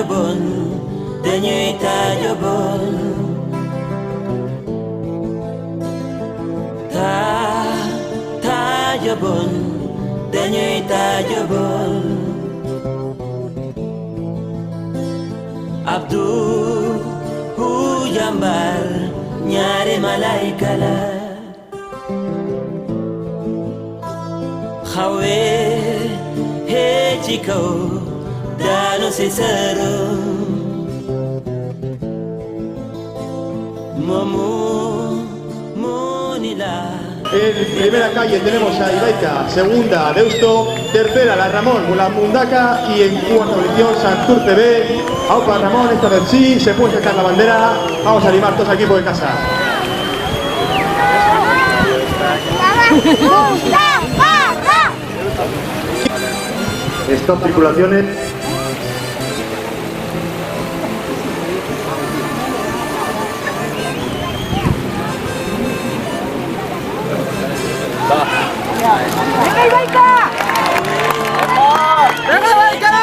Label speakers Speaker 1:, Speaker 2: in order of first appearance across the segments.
Speaker 1: bon dañuy taajo bon taajo bon dañuy taajo bon Abdou hu jàmbaar ñaari malaayka la xawe hee ci kaw daanu si sëru
Speaker 2: En primera calle tenemos a Ibaica, segunda Deusto, tercera la Ramón, la Mundaca y en cuarta posición Santurce B. Aupa Ramón, esta vez sí, se puede sacar la bandera. Vamos a animar todos al equipo de casa. Stop circulaciones.
Speaker 3: ¡Venga, Ibaica! ¡Venga, Ibaica!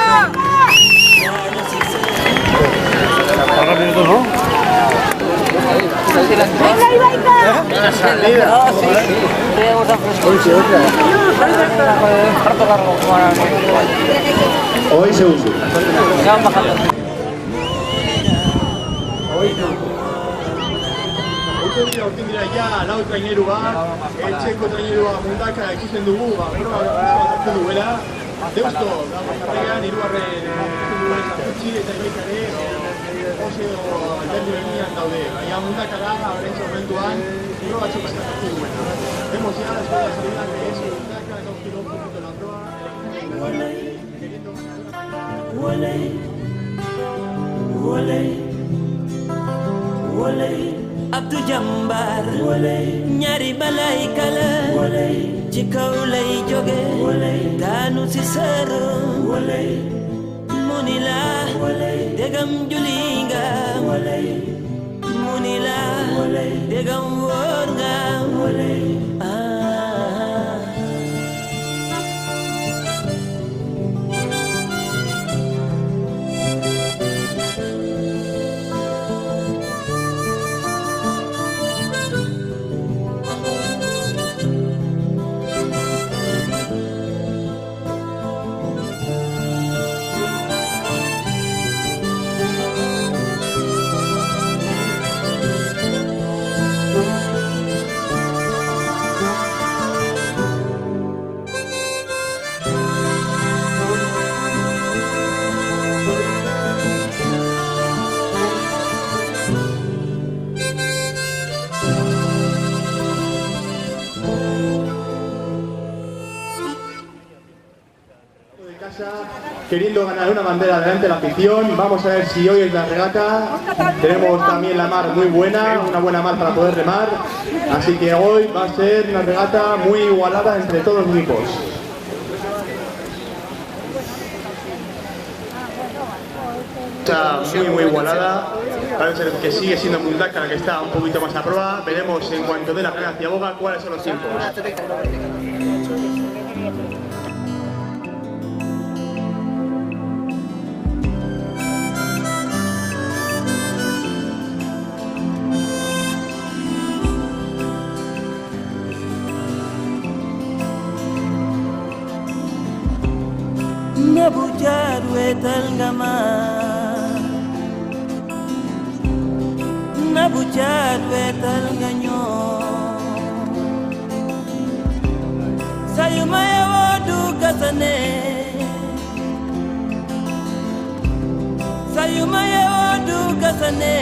Speaker 4: rápido, ¿no?
Speaker 3: ¡Venga, Ibaica!
Speaker 2: ¡Venga, salida! Hoy se usa. Hortin dira ja, lau traineru bat, etxeko traineru bat Mundaka ikusten dugu, proba hartzen duela. Deusto, dagoen hirugarren ikusten duela Santurtzi eta Ibaikare oso alderdi berdinean daude. Baina Mundaka da, horrentz momentuan, proba batzuk hartzen duela. Vemos ya después de la salida que es Mundaka, causkilo un poquito la proa.
Speaker 1: Abdou jàmbaar ñaari malaayka la ci kaw lay jóge daanu si sëru mu ni la dégam juli nga mu ni la dégam wóor nga
Speaker 2: Queriendo ganar una bandera delante de la afición. Vamos a ver si hoy es la regata. Tenemos también la mar muy buena, una buena mar para poder remar. Así que hoy va a ser una regata muy igualada entre todos los equipos. Está muy igualada. Parece que sigue siendo Mundaka la que está un poquito más a prueba. Veremos en cuanto dé la carrera hacia Boga cuáles son los tiempos.
Speaker 1: Nabujar wetal ngama Nabujar wetal nganyo Sayuma yawodu kasane Sayuma yawodu kasane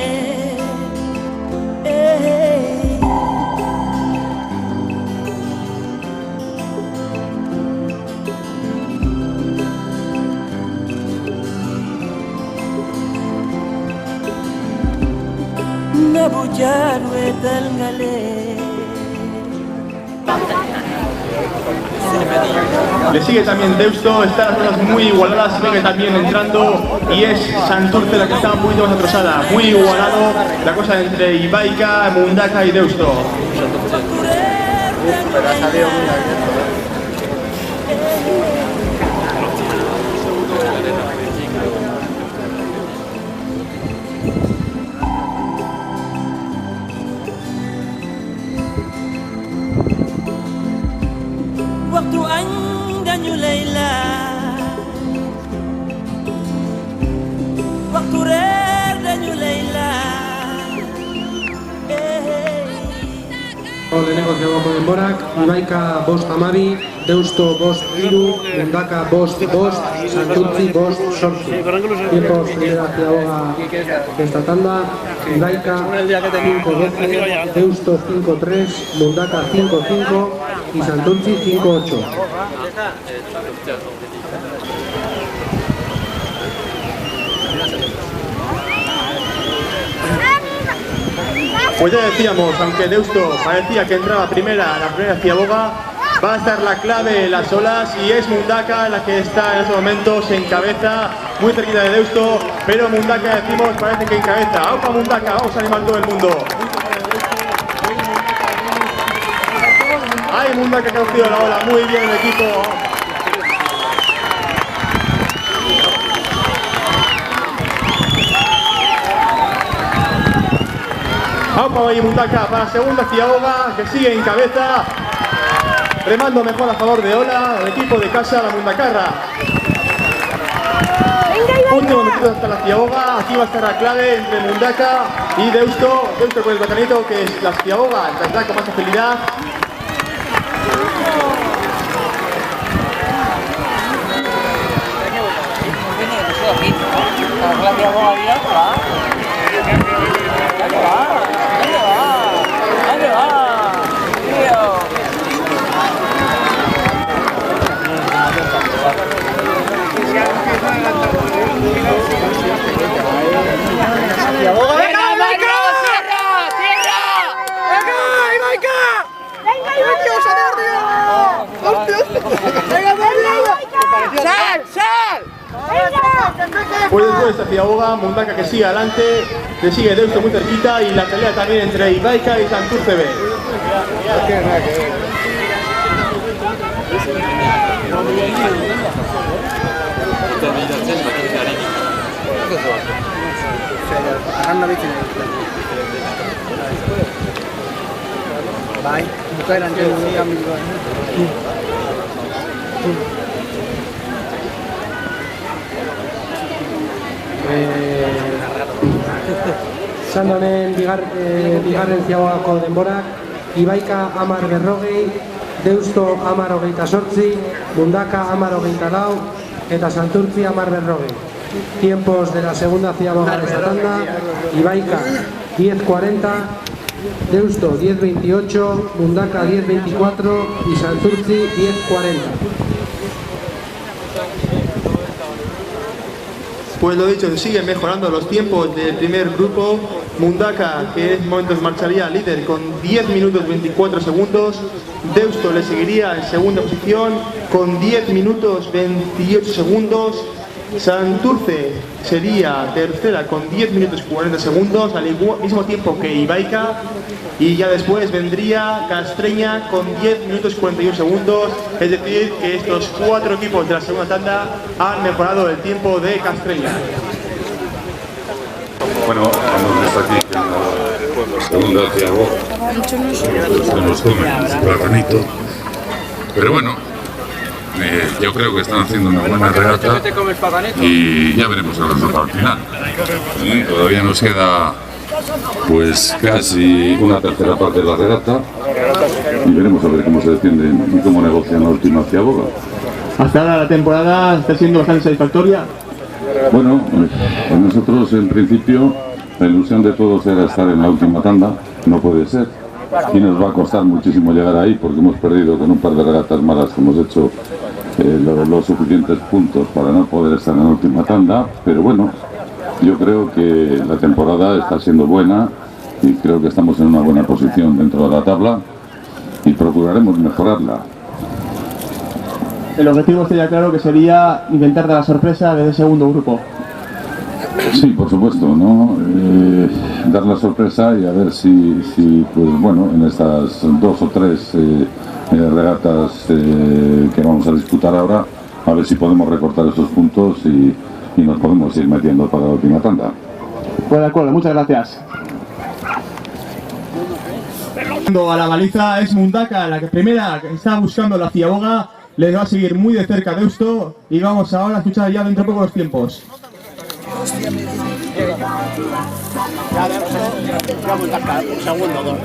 Speaker 1: Nabujar wetal ngale
Speaker 2: Le sigue también Deusto, están las zonas muy igualadas, se ve que también entrando y es Santurce la que está un poquito más atrasada, muy igualado la cosa entre Ibaica, Mundaka y Deusto.
Speaker 4: Pero ha salido muy abierto. ziagoko denborak, Ibaika bost amabi, Deusto bost hiru, Mundaka bost bost, Santurtzi bost sortzi. Tiempos primera ziagoga de esta tanda, Ibaika 5-12, Deusto 5-3, Mundaka 5-5 y Santurtzi 5-8.
Speaker 2: Pues ya decíamos, aunque Deusto parecía que entraba primera, la primera ciaboga, va a estar la clave en las olas y es Mundaka la que está en estos momentos en cabeza, muy cerquita de Deusto, pero Mundaka, decimos, parece que encabeza. ¡Aupa Mundaka! Vamos a animar todo el mundo. ¡Ay, Mundaka que ha cogido la ola! Muy bien el equipo. Aupa Valle Mundaka para la segunda ciaboga que sigue en cabeza, remando mejor a favor de Ola, el equipo de casa, la Mundacarra. Último metido hasta la ciaboga, aquí va a estar la clave entre Mundaka y Deusto con el bacanito, que es la ciaboga, tendrá con más facilidad. Pues después de esta ciaboga, Mundaka que sigue adelante, le sigue Deusto muy cerquita y la pelea también entre Ibaika y Santurce B.
Speaker 4: Sandonen bigarren ziagogako denborak, Ibaika 10-40, Deusto 10-28, Mundaka 10-24 eta Santurtzi 10-40. Tiempos de la segunda ciagoga de esta tanda, Ibaika 10-40, Deusto 10-28, Mundaka 10-24 y Santurtzi 10-40.
Speaker 2: Pues lo dicho, siguen mejorando los tiempos del primer grupo. Mundaka, que en estos momentos marcharía líder con 10 minutos 24 segundos. Deusto le seguiría en segunda posición con 10 minutos 28 segundos. Santurce sería tercera con 10 minutos 40 segundos, al mismo tiempo que Ibaika. Y ya después vendría Castreña con 10 minutos 41 segundos. Es decir, que estos cuatro equipos de la segunda tanda han mejorado el tiempo de Castreña.
Speaker 5: Bueno, hemos aquí en la segunda ciagoga. Se nos come el platanito. Pero bueno, yo creo que están haciendo una buena regata y ya veremos el resultado al final. Todavía nos queda pues casi una tercera parte de la regata y veremos a ver cómo se defienden y cómo negocian la última ciagoga.
Speaker 2: Hasta ahora la temporada está siendo bastante satisfactoria.
Speaker 5: Bueno, nosotros en principio la ilusión de todos era estar en la última tanda, no puede ser. Y nos va a costar muchísimo llegar ahí porque hemos perdido con un par de regatas malas que hemos hecho los suficientes puntos para no poder estar en la última tanda, pero bueno, yo creo que la temporada está siendo buena y creo que estamos en una buena posición dentro de la tabla y procuraremos mejorarla.
Speaker 2: El objetivo sería claro que sería intentar dar la sorpresa desde el segundo grupo.
Speaker 5: Sí, por supuesto, ¿no? Dar la sorpresa y a ver si pues bueno, en estas 2 o 3 regatas que vamos a disputar ahora, a ver si podemos recortar esos puntos y nos podemos ir metiendo para la última tanda.
Speaker 2: Pues de acuerdo, muchas gracias. A la baliza es Mundaka, la que primera que está buscando la ciaboga, le va a seguir muy de cerca Deusto y vamos ahora a escuchar ya dentro de poco los tiempos.
Speaker 6: Ya de eso, ya Mundaca, un segundo, dos.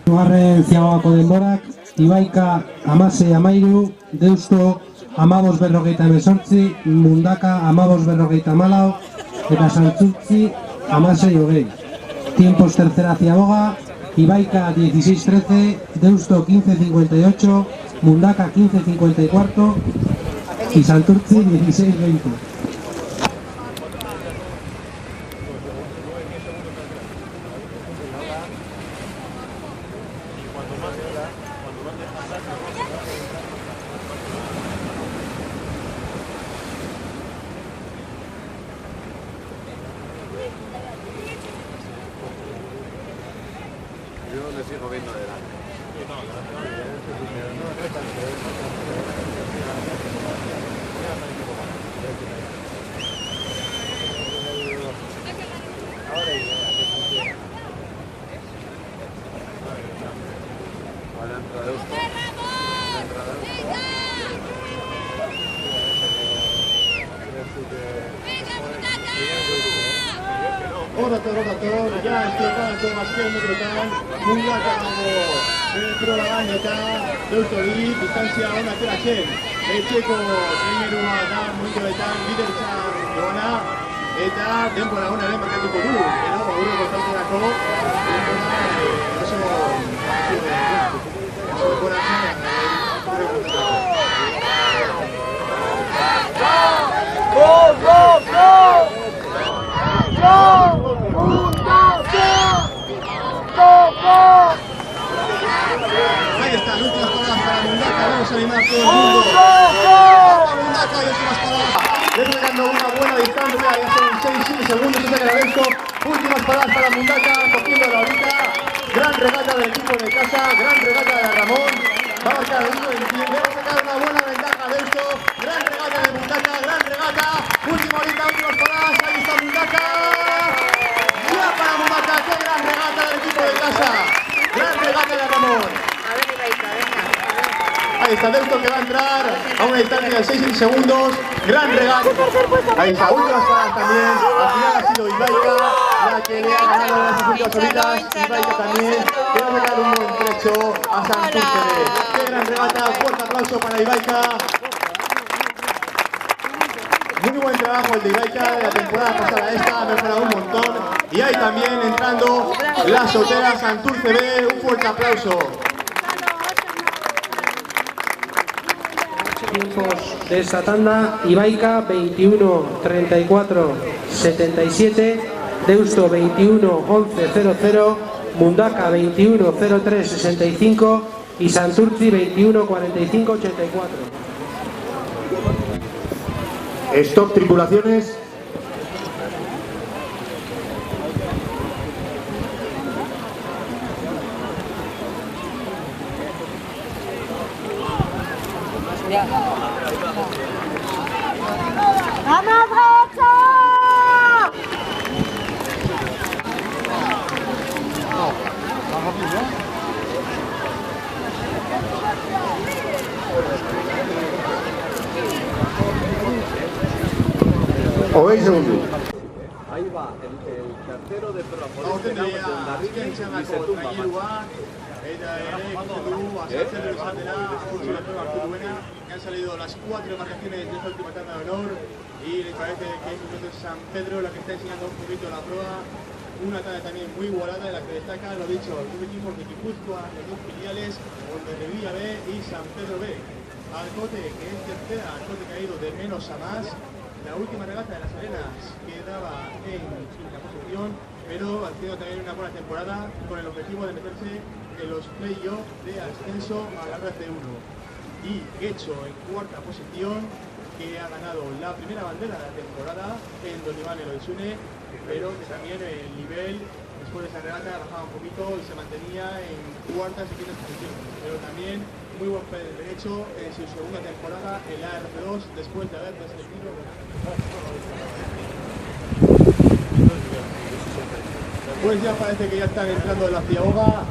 Speaker 4: Hirugarren ziagako denborak, Ibaika amase amairu, Deusto amabos berrogeita hemezortzi, Mundaka amabos berrogeita hamalau, eta Santurtzi amasei hogei. Tiempos tercera ziaboga, Ibaika 16-13, Deusto 15-58, Mundaka 15-54 y Santurtzi 16-20.
Speaker 7: Yo le sigo viendo adelante.
Speaker 2: Rotator, ya estropada con azken metrotan, Mundaka dago probagan eta Deustorik distantzia ona ateratzen. Etxeko trainerua da momentuetan lidertzan doana eta denbora onaren markatuko du. Gero, aurreko talderako denbora oso Ahí están, últimas palabras para Mundaka, vamos a animar a todo el mundo. Mundaka y últimas palabras. Le sacando una buena distancia, ya son 6 segundos, se saca el evento. Últimas palabras para Mundaka, cogiendo la horita. Gran regata del equipo de casa, gran regata de Ramón. Va a marcar el 1 en 10, le va a sacar una buena ventaja de esto. Gran regata de Mundaka, gran regata. Última horita, últimas palabras, ahí está Mundaka. Ya para Mundaka, qué gran regata del equipo de casa. Gran regata de Ramón. Ahí está Deusto que va a entrar a una distancia de 6 segundos. Gran regata. Ahí está, últimas palabras también. Al final ha sido Ibaika la que le ha ganado en las últimas horitas. Ibaika también, que va a sacar un buen trecho a Santurce. Qué gran regata, fuerte aplauso para Ibaika. Muy buen trabajo el de Ibaika de la temporada pasada esta, ha mejorado un montón. Y ahí también entrando la sotera Santurce B, un fuerte aplauso.
Speaker 4: Tiempos de esta tanda, Ibaika 21-34-77, Deusto 21-11-00, Mundaka 21-03-65 y Santurtzi 21-45-84.
Speaker 2: Stop tripulaciones.
Speaker 3: ¡Vamos, derecha!
Speaker 2: O 20 segundos.
Speaker 7: Ahí va el tercero de Pro.
Speaker 2: Aurten azken txandako trainerua eta ere ikusten dugu azaltzen dut izatera urtsu la prueba hartu duena, que han salido las 4 embarcaciones de esta última tanda de honor y les parece que en concreto es San Pedro la que está enseñando un poquito la prueba. Una tanda también muy igualada en la que destaca, lo dicho, los dos equipos de Guipúzcoa, los dos filiales, Ponferradina B y San Pedro B. Alcote, que es tercera, Alcote que ha ido de menos a más. La última regata de las Arenas quedaba en quinta posición, pero haciendo también una buena temporada con el objetivo de meterse en los play-offs de ascenso a la RC1. y Guecho en cuarta posición, que ha ganado la primera bandera de la temporada en Don Iván Eloisune, pero que también el nivel después de esa regata bajaba un poquito y se mantenía en cuartas y quintas posiciones, pero también muy buen pie derecho en su segunda temporada en la RF2 después de haber descendido. Pues ya parece que ya están entrando en la Ciaboga.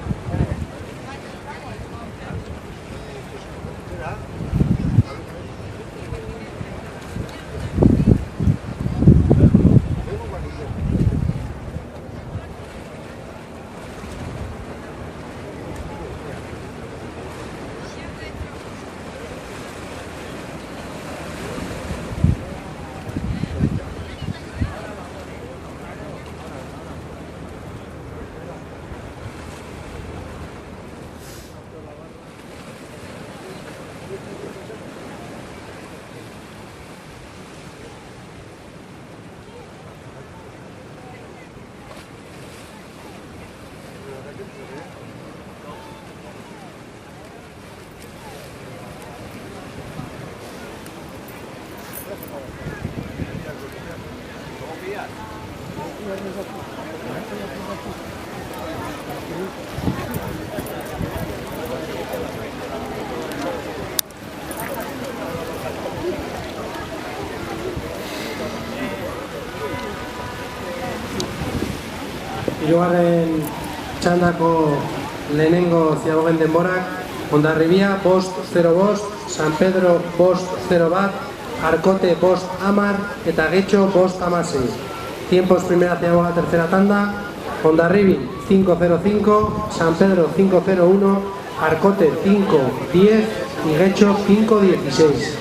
Speaker 4: Hirugarren txandako lehenengo ziabogen denborak, Hondarribia bost 0 bost, San Pedro bost 0 bat, Arkote bost 10 eta Getxo bost 16. Tiempos primera ziaboga tercera tanda, Hondarribi 5-0-5, San Pedro 5-0-1, Arkote 5-10 y Getxo 5-16.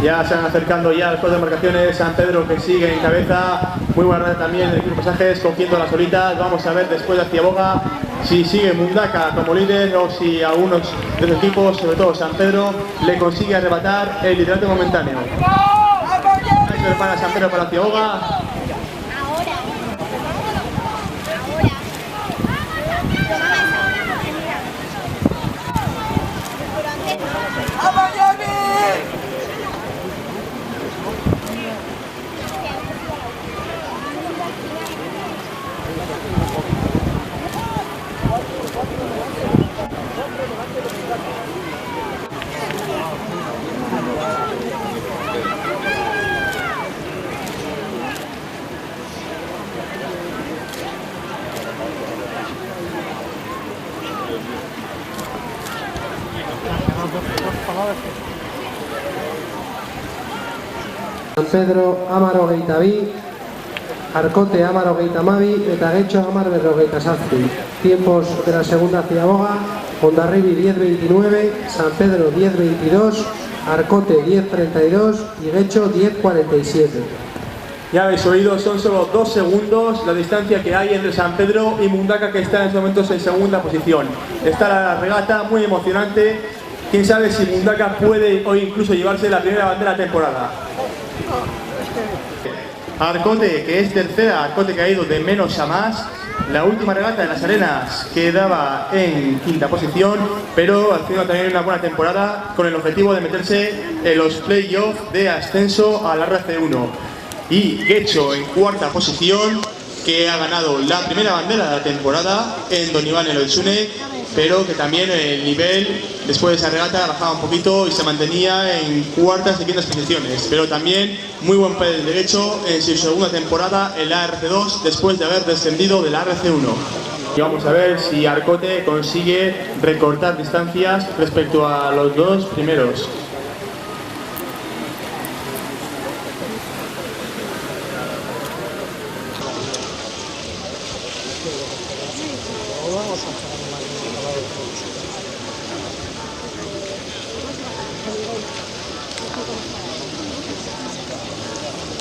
Speaker 2: Ya se van acercando ya después de marcaciones. San Pedro que sigue en cabeza. Muy buena red también del equipo Pasajes, cogiendo las solitas. Vamos a ver después de Ciaboga si sigue Mundaka como líder o si algunos de los equipos, sobre todo San Pedro, le consigue arrebatar el liderato momentáneo. Ahí se prepara San Pedro para Ciaboga.
Speaker 4: San Pedro 10-22, Arkote 10-22 eta Getxo 10-57. Tiempos de la segunda Ciaboga, Hondarribi 10-29, San Pedro 10-22, Arkote 10-32 y Getxo 10-47.
Speaker 2: Ya habéis oído, son solo 2 segundos la distancia que hay entre San Pedro y Mundaka, que está en estos momentos en segunda posición. Está la regata muy emocionante. Quién sabe si Mundaka puede hoy incluso llevarse la primera bandera de la temporada. Arkote, que es tercera, Arkote que ha ido de menos a más. La última regata de las Arenas quedaba en quinta posición, pero haciendo también una buena temporada con el objetivo de meterse en los playoffs de ascenso a la RC1. Y Getxo en cuarta posición, que ha ganado la primera bandera de la temporada en Don Iván Eloisune, pero que también el nivel después de esa regata bajaba un poquito y se mantenía en cuartas y quintas posiciones, pero también muy buen pie del derecho en su segunda temporada en la RC2 después de haber descendido de la RC1. Y vamos a ver si Arkote consigue recortar distancias respecto a los dos primeros.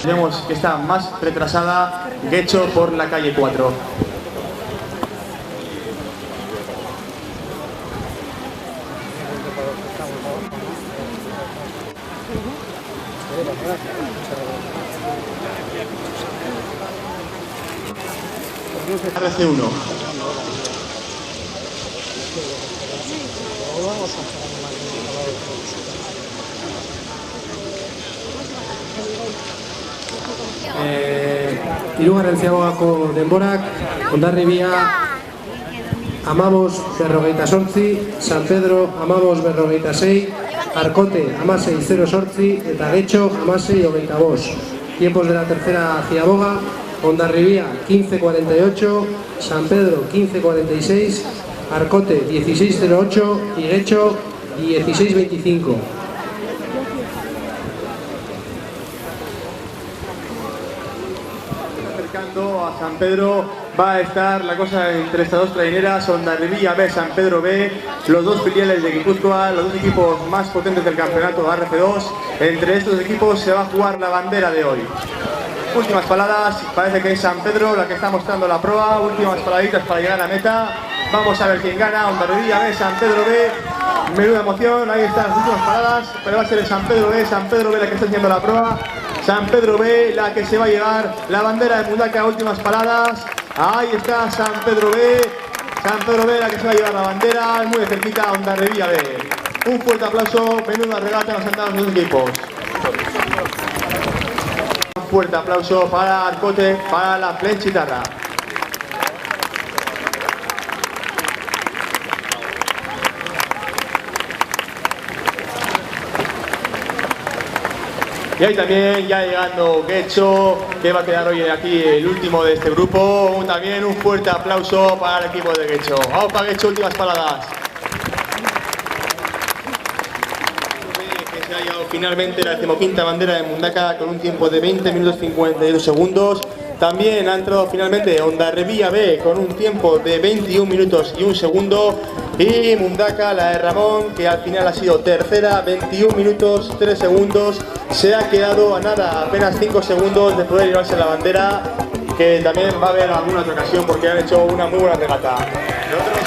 Speaker 2: Vemos que está más retrasada Getxo por la calle 4. RC1.
Speaker 4: Hirugarren ziagogako denborak, Hondarribia 15:48, San Pedro 15:46, Arkote 16:08 eta Getxo 16:25. Tiempos de la tercera ciaboga, Hondarribia 15:48, San Pedro 15:46, Arkote 16:08 y Getxo 16:25.
Speaker 2: A San Pedro va a estar la cosa entre estas dos traineras, Hondarribia B, San Pedro B, los dos filiales de Guipúzcoa, los dos equipos más potentes del campeonato RF2. Entre estos equipos se va a jugar la bandera de hoy. Últimas paladas, parece que es San Pedro la que está mostrando la proa, últimas paladitas para llegar a meta. Vamos a ver quién gana, Hondarribia B, San Pedro B. Menuda emoción, ahí están las últimas paradas, pero va a ser el San Pedro B la que está haciendo la proa. San Pedro B, la que se va a llevar la bandera de Mundaka, últimas paradas. Ahí está San Pedro B, la que se va a llevar la bandera, muy de cerquita Hondarribia B. Un fuerte aplauso, menuda regata nos han dado los dos equipos. Un fuerte aplauso para Arcote, para la Flechitarra. Y ahí también ya llegando Getxo, que va a quedar hoy aquí el último de este grupo. También un fuerte aplauso para el equipo de Getxo. Vamos para Getxo, últimas paradas. Que se ha llevado finalmente la 15ª bandera de Mundaka con un tiempo de 20 minutos 52 segundos. También ha entrado finalmente Hondarribia B con un tiempo de 21 minutos y 1 segundo. Y Mundaka, la de Ramón, que al final ha sido tercera, 21 minutos 3 segundos. Se ha quedado a nada, apenas 5 segundos de poder llevarse la bandera, que también va a haber alguna otra ocasión porque han hecho una muy buena regata. Nosotros